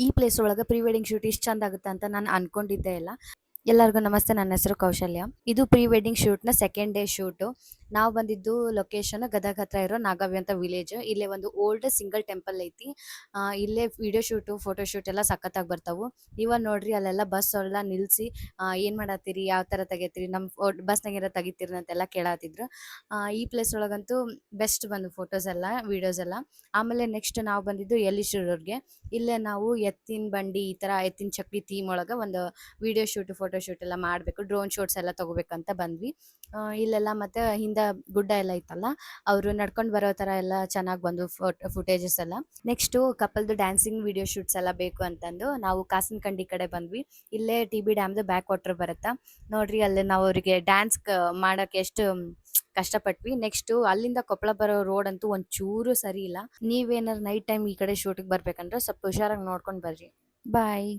ಈ ಪ್ಲೇಸ್ ಒಳಗೆ pre wedding shoot ಇಷ್ಟು ಚಂದ ಆಗುತ್ತೆ ಅಂತ ನಾನು ಅನ್ಕೊಂಡಿದ್ದೆ ಇಲ್ಲ. ಎಲ್ಲರಿಗೂ ನಮಸ್ತೆ, ನನ್ನ ಹೆಸರು ಕೌಶಲ್ಯ. ಇದು ಪ್ರೀ ವೆಡ್ಡಿಂಗ್ ಶೂಟ್ನ ಸೆಕೆಂಡ್ ಡೇ ಶೂಟು. ನಾವು ಬಂದಿದ್ದು ಲೊಕೇಶನ್ ಗದಗ ಹತ್ರ ಇರೋ ನಾಗವಿ ಅಂತ ವಿಲೇಜ್. ಇಲ್ಲೇ ಒಂದು ಓಲ್ಡ್ ಸಿಂಗಲ್ ಟೆಂಪಲ್ ಐತಿ. ಇಲ್ಲೇ ವಿಡಿಯೋ ಶೂಟು ಫೋಟೋ ಶೂಟ್ ಎಲ್ಲ ಸಖತ್ತಾಗಿ ಬರ್ತಾವು. ಇವಾಗ ನೋಡ್ರಿ ಅಲ್ಲೆಲ್ಲ ಬಸ್ ಎಲ್ಲ ನಿಲ್ಲಿಸಿ ಏನು ಮಾಡತ್ತೀರಿ, ಯಾವ ಥರ ತೆಗಿತೀರಿ, ನಮ್ಮ ಬಸ್ನಾಗಿರೋ ತೆಗಿತೀರಿ ಅಂತೆಲ್ಲ ಕೇಳತ್ತಿದ್ರು. ಈ ಪ್ಲೇಸ್ ಒಳಗಂತೂ ಬೆಸ್ಟ್ ಬಂದು ಫೋಟೋಸ್ ಎಲ್ಲ ವಿಡಿಯೋಸ್ ಎಲ್ಲ. ಆಮೇಲೆ ನೆಕ್ಸ್ಟ್ ನಾವು ಬಂದಿದ್ದು ಯಲ್ಲೀಶ್ವರರ್ಗೆ. ಇಲ್ಲೇ ನಾವು ಎತ್ತಿನ ಬಂಡಿ ಈ ಥರ ಎತ್ತಿನ ಚಕ್ಡಿ ಥೀಮ್ ಒಳಗೆ ಒಂದು ವಿಡಿಯೋ ಶೂಟ್ ಫೋಟೋ ಶೂಟ್ ಎಲ್ಲ ಮಾಡಬೇಕು, ಡ್ರೋನ್ ಶೂಟ್ಸ್ ಎಲ್ಲ ತಗೋಬೇಕಂತ ಬಂದ್ವಿ. ಇಲ್ಲೆಲ್ಲ ಮತ್ತೆ ಹಿಂದೆ ಗುಡ್ಡ ಎಲ್ಲ ಇತ್ತಲ್ಲ, ಅವರು ನಡ್ಕೊಂಡು ಬರೋ ಥರ ಎಲ್ಲ ಚೆನ್ನಾಗಿ ಬಂದು ಫುಟೇಜಸ್ ಎಲ್ಲ. ನೆಕ್ಸ್ಟು ಕಪಲ್ದು ಡ್ಯಾನ್ಸಿಂಗ್ ವಿಡಿಯೋ ಶೂಟ್ಸ್ ಎಲ್ಲ ಬೇಕು ಅಂತಂದು ನಾವು ಕಾಸನಕಂಡಿ ಕಡೆ ಬಂದ್ವಿ. ಇಲ್ಲೇ ಟಿ ಬಿ ಡ್ಯಾಮ್ದು ಬ್ಯಾಕ್ ವಾಟರ್ ಬರುತ್ತಾ ನೋಡ್ರಿ, ಅಲ್ಲಿ ನಾವು ಅವರಿಗೆ ಡ್ಯಾನ್ಸ್ ಮಾಡೋಕ್ಕೆ ಎಷ್ಟು ಕಷ್ಟಪಟ್ವಿ. ನೆಕ್ಸ್ಟ್ ಅಲ್ಲಿಂದ ಕೊಪ್ಪಳ ಬರೋ ರೋಡ್ ಅಂತೂ ಒಂಚೂರು ಸರಿ ಇಲ್ಲ. ನೀವೇನಾರು ನೈಟ್ ಟೈಮ್ ಈ ಕಡೆ ಶೂಟಿಗೆ ಬರ್ಬೇಕಂದ್ರೆ ಸ್ವಲ್ಪ ಹುಷಾರಾಗಿ ನೋಡ್ಕೊಂಡು ಬರ್ರಿ. ಬಾಯ್.